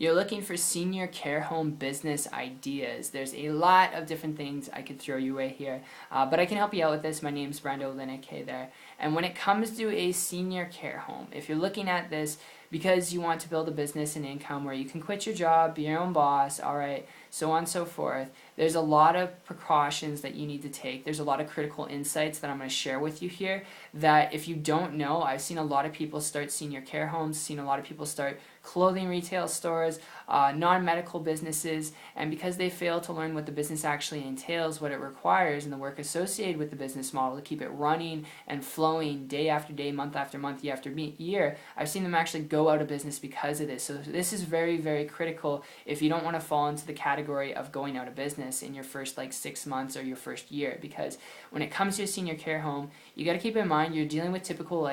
you're looking for senior care home business ideas, there's a lot of different things I could throw your way here, but I can help you out with this. My name's Brando Linick, hey there. And when it comes to a senior care home, if you're looking at this because you want to build a business and income where you can quit your job, be your own boss, alright, so on and so forth, there's a lot of precautions that you need to take. There's a lot of critical insights that I'm going to share with you here that if you don't know, I've seen a lot of people start senior care homes, seen a lot of people start clothing retail stores, non-medical businesses, and because they fail to learn what the business actually entails, what it requires, and the work associated with the business model to keep it running and flowing day after day, month after month, year after year, I've seen them actually go out of business because of this. So this is very, very critical if you don't want to fall into the category of going out of business in your first 6 months or your first year, because when it comes to a senior care home, you got to keep in mind you're dealing with typical,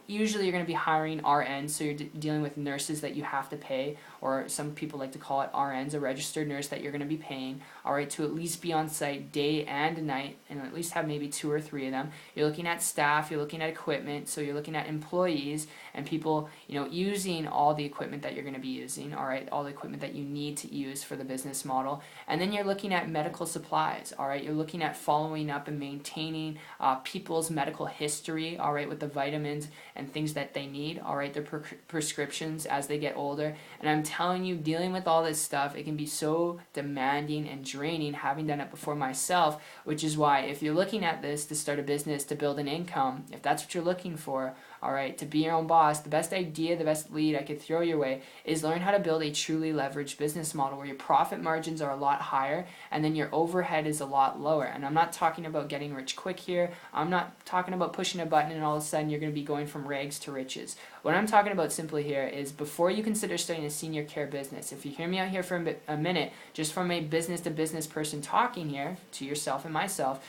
usually you're going to be hiring RNs, so you're dealing with nurses that you have to pay, or some people like to call it RNs, a registered nurse that you're going to be paying, alright, to at least be on site day and night, and at least have maybe 2 or 3 of them. You're looking at staff, you're looking at equipment, so you're looking at employees and people, using all the equipment that you're going to be using, alright, all the equipment that you need to use for the business model. And then you're looking at medical supplies, alright, you're looking at following up and maintaining people's medical history, alright, with the vitamins and things that they need, alright, their prescriptions as they get older. And I'm telling you, dealing with all this stuff, it can be so demanding and draining, having done it before myself, which is why if you're looking at this to start a business, to build an income, if that's what you're looking for, alright, to be your own boss, the best idea, the best lead I could throw your way is learn how to build a truly leveraged business model where your profit margins are a lot higher and then your overhead is a lot lower. And I'm not talking about getting rich quick here. I'm not talking about pushing a button and all of a sudden you're going to be going from rags to riches. What I'm talking about simply here is before you consider starting a senior care business, if you hear me out here for a minute, just from a business to business person talking here to yourself and myself,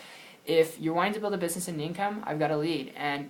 if you're wanting to build a business and income, I've got a lead. And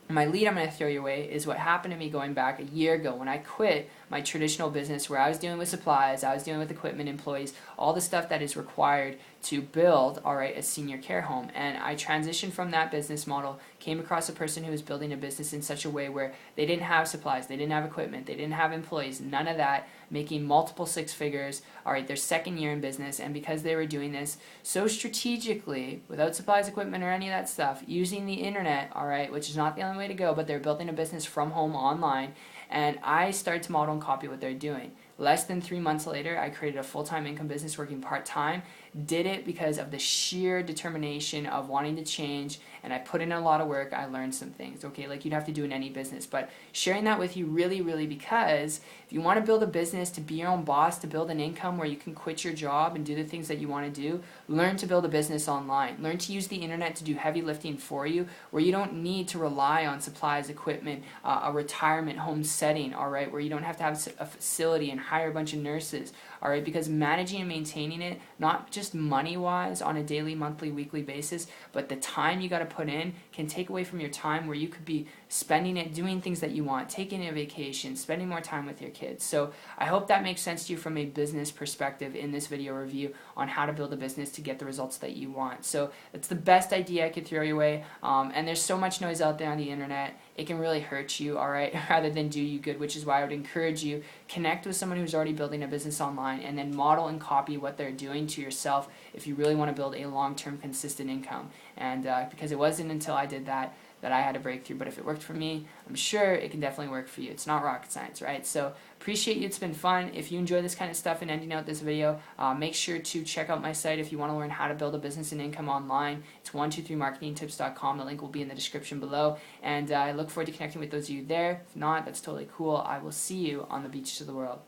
my lead I'm going to throw your way is what happened to me going back a year ago when I quit my traditional business where I was dealing with supplies, I was dealing with equipment, employees, all the stuff that is required to build, alright, a senior care home. And I transitioned from that business model, came across a person who was building a business in such a way where they didn't have supplies, they didn't have equipment, they didn't have employees, none of that, making multiple 6 figures, alright, their second year in business, and because they were doing this so strategically, without supplies, equipment, or any of that stuff, using the internet, alright, which is not the only way to go, but they're building a business from home online, and I started to model and copy what they're doing. Less than 3 months later, I created a full-time income business working part-time. Did it because of the sheer determination of wanting to change, and I put in a lot of work. I learned some things, okay, like you'd have to do in any business. But sharing that with you really because if you want to build a business, to be your own boss, to build an income where you can quit your job and do the things that you want to do, learn to build a business online. Learn to use the internet to do heavy lifting for you, where you don't need to rely on supplies, equipment, a retirement home setting, all right, where you don't have to have a facility and hire a bunch of nurses, all right, because managing and maintaining it, not just money-wise on a daily, monthly, weekly basis, but the time you got to put in can take away from your time where you could be spending it doing things that you want, taking a vacation, spending more time with your kids. So I hope that makes sense to you from a business perspective in this video review on how to build a business to get the results that you want. So it's the best idea I could throw your way, and there's so much noise out there on the internet, it can really hurt you, alright, rather than do you good, which is why I would encourage you, connect with someone who's already building a business online and then model and copy what they're doing to yourself if you really want to build a long-term consistent income. And because it wasn't until I did that I had a breakthrough, but if it worked for me, I'm sure it can definitely work for you. It's not rocket science, right? So appreciate you. It's been fun. If you enjoy this kind of stuff and ending out this video, make sure to check out my site if you want to learn how to build a business and income online. It's 123marketingtips.com. The link will be in the description below, and I look forward to connecting with those of you there. If not, that's totally cool. I will see you on the beach to the world.